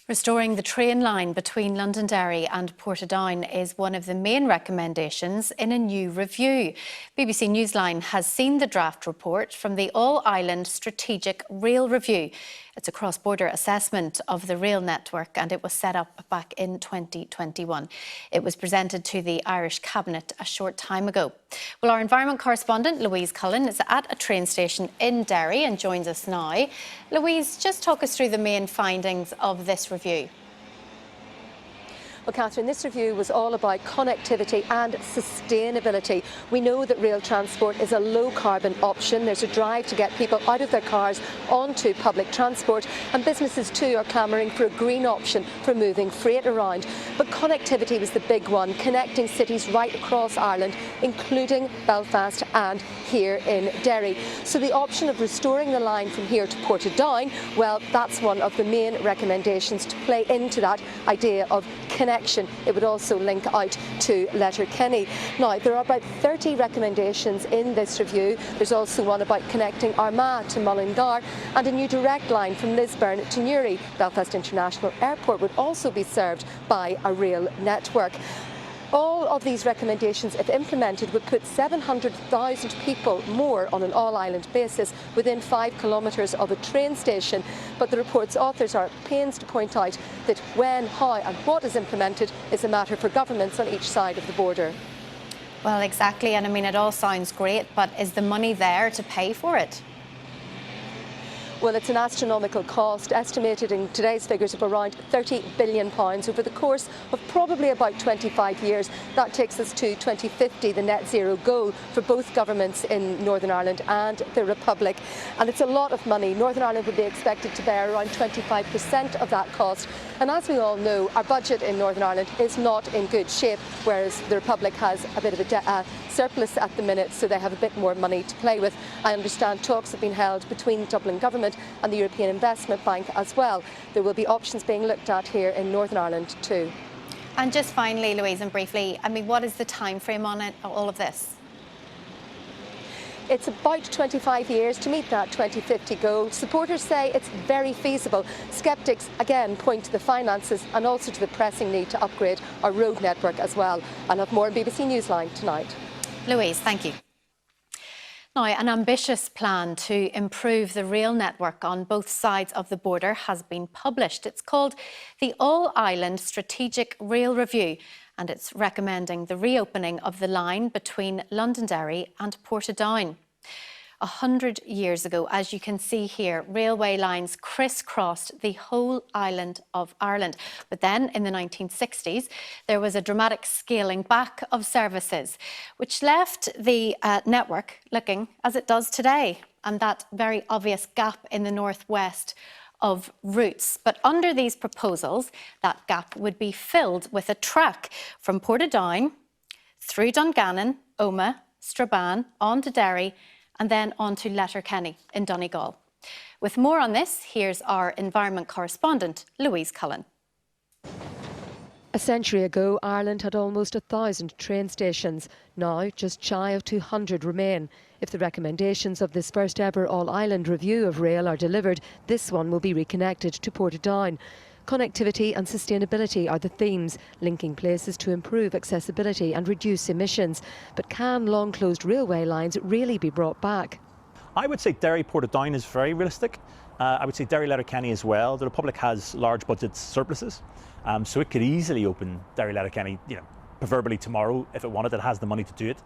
Restoring the train line between Londonderry and Portadown is one of the main recommendations in a new review. BBC Newsline has seen the draft report from the All-Ireland Strategic Rail Review. It's a cross-border assessment of the rail network and it was set up back in 2021. It was presented to the Irish Cabinet a short time ago. Well, our environment correspondent, Louise Cullen, is at a train station in Derry and joins us now. Louise, just talk us through the main findings of this review. Well, Catherine, this review was all about connectivity and sustainability. We know that rail transport is a low-carbon option. There's a drive to get people out of their cars onto public transport, and businesses too are clamouring for a green option for moving freight around. But connectivity was the big one, connecting cities right across Ireland, including Belfast and here in Derry. So the option of restoring the line from here to Portadown, well, that's one of the main recommendations to play into that idea of connection. It would also link out to Letterkenny. Now, there are about 30 recommendations in this review. There's also one about connecting Armagh to Mullingar, and a new direct line from Lisburn to Newry. Belfast International Airport would also be served by a rail network. All of these recommendations, if implemented, would put 700,000 people more on an all-island basis within 5 kilometres of a train station. But the report's authors are at pains to point out that when, how and what is implemented is a matter for governments on each side of the border. Well, exactly, and I mean, it all sounds great, but is the money there to pay for it? Well, it's an astronomical cost, estimated in today's figures of around £30 billion over the course of probably about 25 years. That takes us to 2050, the net zero goal for both governments in Northern Ireland and the Republic. And it's a lot of money. Northern Ireland would be expected to bear around 25% of that cost. And as we all know, our budget in Northern Ireland is not in good shape, whereas the Republic has a bit of a surplus at the minute, so they have a bit more money to play with. I understand talks have been held between the Dublin Government and the European Investment Bank as well. There will be options being looked at here in Northern Ireland too. And just finally, Louise, and briefly, I mean, what is the time frame on it, all of this? It's about 25 years to meet that 2050 goal. Supporters say it's very feasible. Sceptics, again, point to the finances and also to the pressing need to upgrade our road network as well. I'll have more on BBC Newsline tonight. Louise, thank you. Now, an ambitious plan to improve the rail network on both sides of the border has been published. It's called the All-Ireland Strategic Rail Review, and it's recommending the reopening of the line between Londonderry and Portadown. 100 years ago, as you can see here, railway lines crisscrossed the whole island of Ireland. But then in the 1960s, there was a dramatic scaling back of services, which left the network looking as it does today, and that very obvious gap in the northwest of routes. But under these proposals, that gap would be filled with a track from Portadown through Dungannon, Omagh, Strabane, on to Derry, and then on to Letterkenny in Donegal. With more on this, here's our environment correspondent, Louise Cullen. A century ago, Ireland had almost 1,000 train stations. Now, just shy of 200 remain. If the recommendations of this first ever all-Ireland review of rail are delivered, this one will be reconnected to Portadown. Connectivity and sustainability are the themes, linking places to improve accessibility and reduce emissions. But can long-closed railway lines really be brought back? I would say Derry-Portadown is very realistic. I would say Derry-Letterkenny as well. The Republic has large budget surpluses, so it could easily open Derry-Letterkenny, preferably tomorrow if it wanted. It has the money to do it.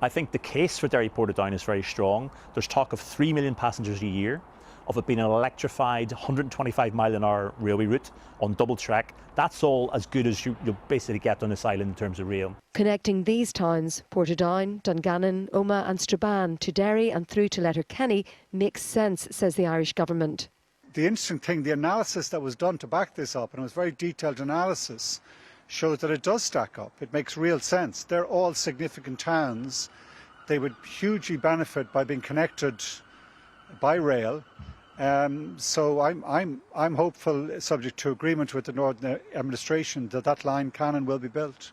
I think the case for Derry-Portadown is very strong. There's talk of 3 million passengers a year, of it being an electrified 125-mile-an-hour railway route on double track. That's all as good as you'll basically get on this island in terms of rail. Connecting these towns, Portadown, Dungannon, Omagh and Strabane, to Derry and through to Letterkenny makes sense, says the Irish Government. The interesting thing, the analysis that was done to back this up, and it was very detailed analysis, shows that it does stack up. It makes real sense. They're all significant towns. They would hugely benefit by being connected by rail. So I'm hopeful, subject to agreement with the Northern Administration, that that line can and will be built.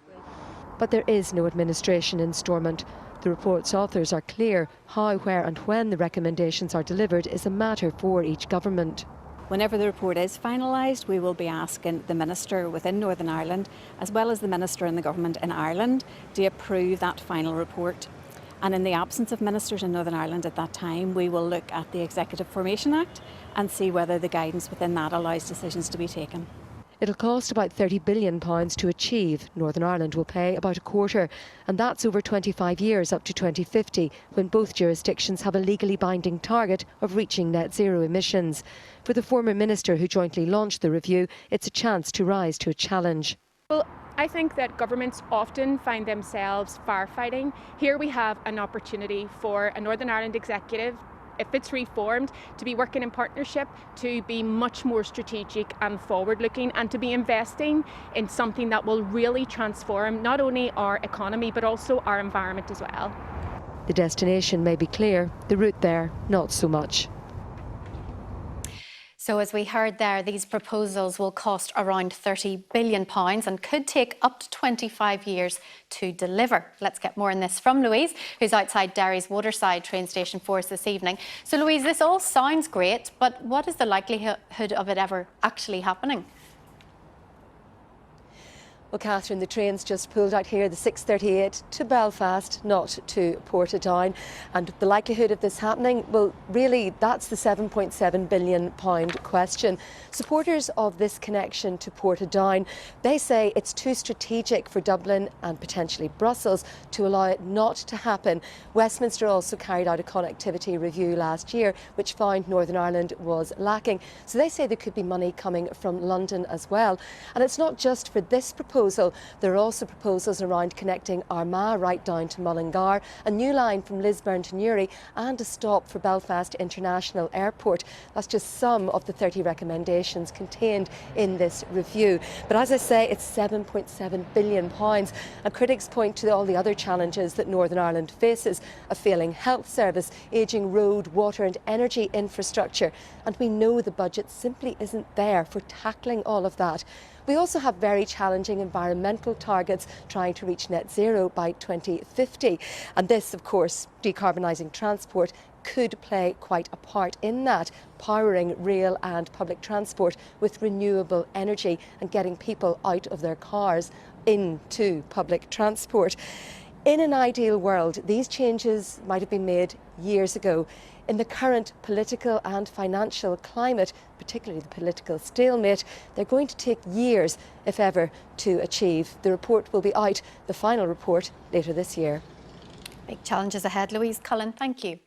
But there is no administration in Stormont. The report's authors are clear. How, where and when the recommendations are delivered is a matter for each government. Whenever the report is finalised, we will be asking the Minister within Northern Ireland, as well as the Minister in the Government in Ireland, to approve that final report. And in the absence of ministers in Northern Ireland at that time, we will look at the Executive Formation Act and see whether the guidance within that allows decisions to be taken. It'll cost about £30 billion to achieve. Northern Ireland will pay about a quarter, and that's over 25 years up to 2050, when both jurisdictions have a legally binding target of reaching net zero emissions. For the former minister who jointly launched the review, it's a chance to rise to a challenge. Well, I think that governments often find themselves firefighting. Here we have an opportunity for a Northern Ireland executive, if it's reformed, to be working in partnership, to be much more strategic and forward-looking, and to be investing in something that will really transform not only our economy but also our environment as well. The destination may be clear, the route there not so much. So as we heard there, these proposals will cost around £30 billion and could take up to 25 years to deliver. Let's get more on this from Louise, who's outside Derry's Waterside train station for us this evening. So Louise, this all sounds great, but what is the likelihood of it ever actually happening? Well, Catherine, the train's just pulled out here, the 6:38 to Belfast, not to Portadown. And the likelihood of this happening, well, really, that's the £7.7 billion question. Supporters of this connection to Portadown, they say it's too strategic for Dublin and potentially Brussels to allow it not to happen. Westminster also carried out a connectivity review last year, which found Northern Ireland was lacking. So they say there could be money coming from London as well. And it's not just for this proposal. There are also proposals around connecting Armagh right down to Mullingar, a new line from Lisburn to Newry, and a stop for Belfast International Airport. That's just some of the 30 recommendations contained in this review. But as I say, it's £7.7 billion. And critics point to all the other challenges that Northern Ireland faces: a failing health service, ageing road, water and energy infrastructure. And we know the budget simply isn't there for tackling all of that. We also have very challenging environmental targets, trying to reach net zero by 2050. And this, of course, decarbonising transport could play quite a part in that, powering rail and public transport with renewable energy and getting people out of their cars into public transport. In an ideal world, these changes might have been made years ago. In the current political and financial climate, particularly the political stalemate, they're going to take years, if ever, to achieve. The report will be out, the final report, later this year. Big challenges ahead. Louise Cullen, thank you.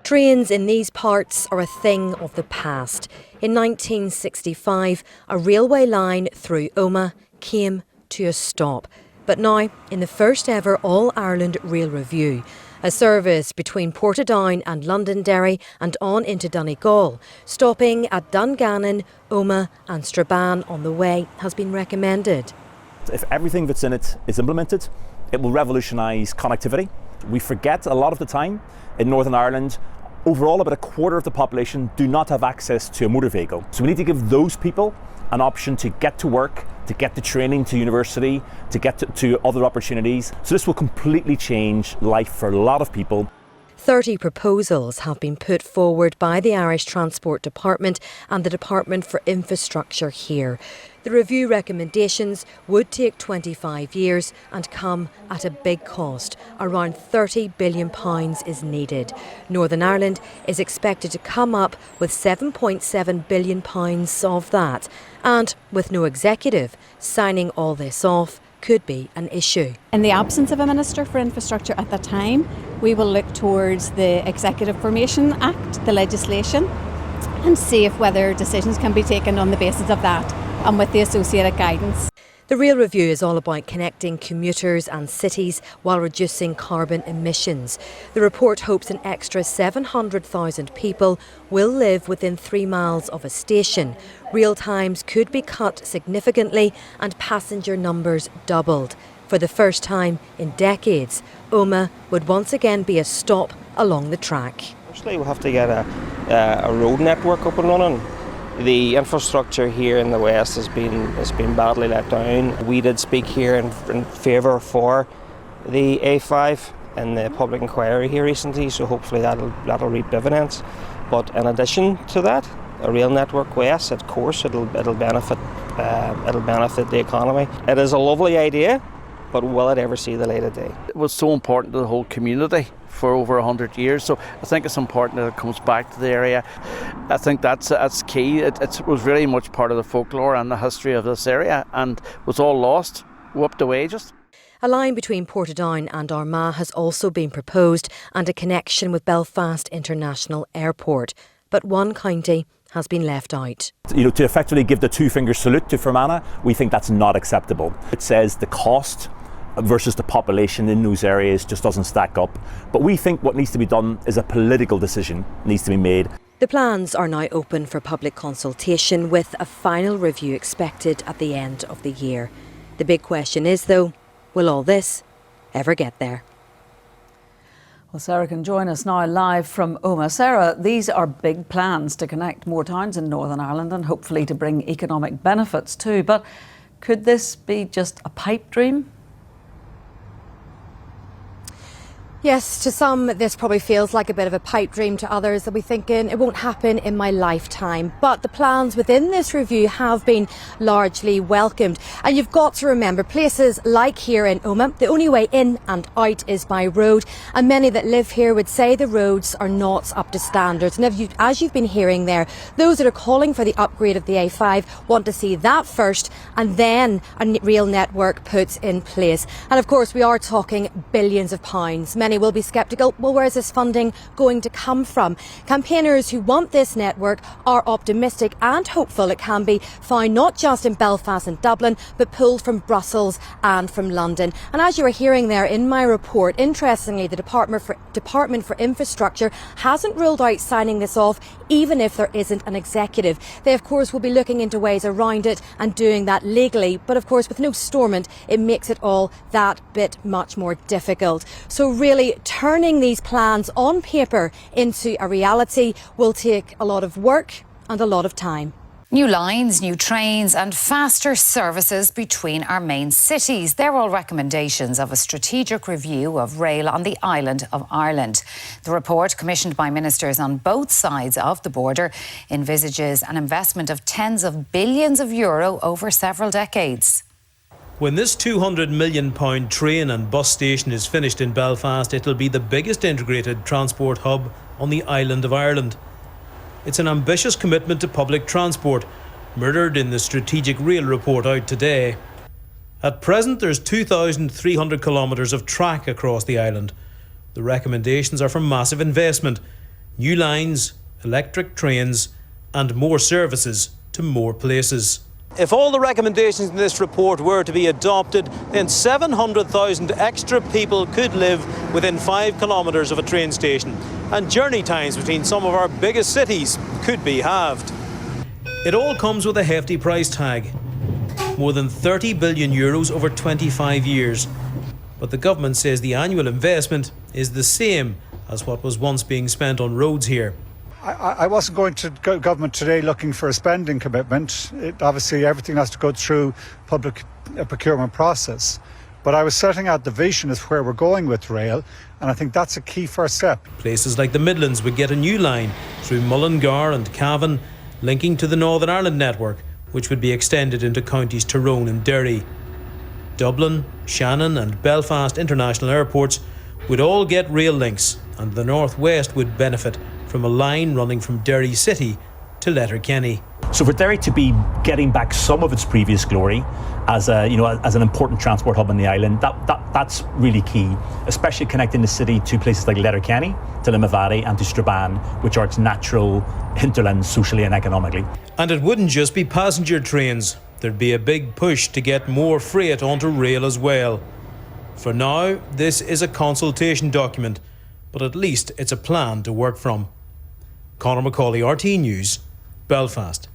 Trains in these parts are a thing of the past. In 1965, a railway line through Omagh came to a stop. But now, in the first ever All-Ireland Rail Review, a service between Portadown and Londonderry and on into Donegal, stopping at Dungannon, Omagh and Strabane on the way, has been recommended. If everything that's in it is implemented, it will revolutionise connectivity. We forget a lot of the time in Northern Ireland, overall about a quarter of the population do not have access to a motor vehicle. So we need to give those people an option to get to work, to get to training, to university, to get to other opportunities. So this will completely change life for a lot of people. 30 proposals have been put forward by the Irish Transport Department and the Department for Infrastructure here. The review recommendations would take 25 years and come at a big cost. Around £30 billion is needed. Northern Ireland is expected to come up with £7.7 billion of that. And with no executive, signing all this off could be an issue. In the absence of a Minister for Infrastructure at that time, we will look towards the Executive Formation Act, the legislation, and see if whether decisions can be taken on the basis of that and with the associated guidance. The Rail Review is all about connecting commuters and cities while reducing carbon emissions. The report hopes an extra 700,000 people will live within 3 miles of a station. Rail times could be cut significantly and passenger numbers doubled. For the first time in decades, Omagh would once again be a stop along the track. Firstly, we'll have to get a road network up and running. The infrastructure here in the west has been badly let down. We did speak here in favour for the A5 in the public inquiry here recently, so hopefully that'll reap dividends. But in addition to that, a rail network west, of course, it'll benefit the economy. It is a lovely idea, but will it ever see the light of day? It was so important to the whole community for over 100 years, so I think it's important that it comes back to the area. I think that's key. It was very much part of the folklore and the history of this area, and was all lost, whooped away just. A line between Portadown and Armagh has also been proposed, and a connection with Belfast International Airport. But one county has been left out. To effectively give the two-finger salute to Fermanagh, we think that's not acceptable. It says the cost versus the population in those areas just doesn't stack up. But we think what needs to be done is a political decision needs to be made. The plans are now open for public consultation, with a final review expected at the end of the year. The big question is, though, will all this ever get there? Well, Sarah can join us now live from Omagh. Sarah, these are big plans to connect more towns in Northern Ireland and hopefully to bring economic benefits too. But could this be just a pipe dream? Yes, to some this probably feels like a bit of a pipe dream. To others they'll be thinking it won't happen in my lifetime. But the plans within this review have been largely welcomed. And you've got to remember, places like here in Omagh, the only way in and out is by road. And many that live here would say the roads are not up to standards. And as you've been hearing there, those that are calling for the upgrade of the A5 want to see that first and then a rail network put in place. And of course, we are talking billions of pounds. Many will be sceptical. Well, where is this funding going to come from? Campaigners who want this network are optimistic and hopeful it can be found not just in Belfast and Dublin, but pulled from Brussels and from London. And as you were hearing there in my report, interestingly, the Department for Infrastructure hasn't ruled out signing this off, even if there isn't an executive. They, of course, will be looking into ways around it and doing that legally. But of course, with no Stormont, it makes it all that bit much more difficult. So really, turning these plans on paper into a reality will take a lot of work and a lot of time. New lines, new trains and faster services between our main cities. They're all recommendations of a strategic review of rail on the island of Ireland. The report, commissioned by ministers on both sides of the border, envisages an investment of tens of billions of euro over several decades. When this £200 million train and bus station is finished in Belfast, it'll be the biggest integrated transport hub on the island of Ireland. It's an ambitious commitment to public transport, mirrored in the strategic rail report out today. At present, there's 2,300 kilometres of track across the island. The recommendations are for massive investment, new lines, electric trains and more services to more places. If all the recommendations in this report were to be adopted, then 700,000 extra people could live within 5 kilometres of a train station, and journey times between some of our biggest cities could be halved. It all comes with a hefty price tag. More than €30 billion over 25 years. But the government says the annual investment is the same as what was once being spent on roads here. I wasn't going to government today looking for a spending commitment. Obviously, everything has to go through public procurement process. But I was setting out the vision as where we're going with rail, and I think that's a key first step. Places like the Midlands would get a new line through Mullingar and Cavan, linking to the Northern Ireland network, which would be extended into counties Tyrone and Derry. Dublin, Shannon and Belfast international airports would all get rail links, and the North West would benefit from a line running from Derry City to Letterkenny. So for Derry to be getting back some of its previous glory as an important transport hub on the island, that's really key, especially connecting the city to places like Letterkenny, to Limavady and to Strabane, which are its natural hinterlands socially and economically. And it wouldn't just be passenger trains. There'd be a big push to get more freight onto rail as well. For now, this is a consultation document, but at least it's a plan to work from. Conor McCauley, RTE News, Belfast.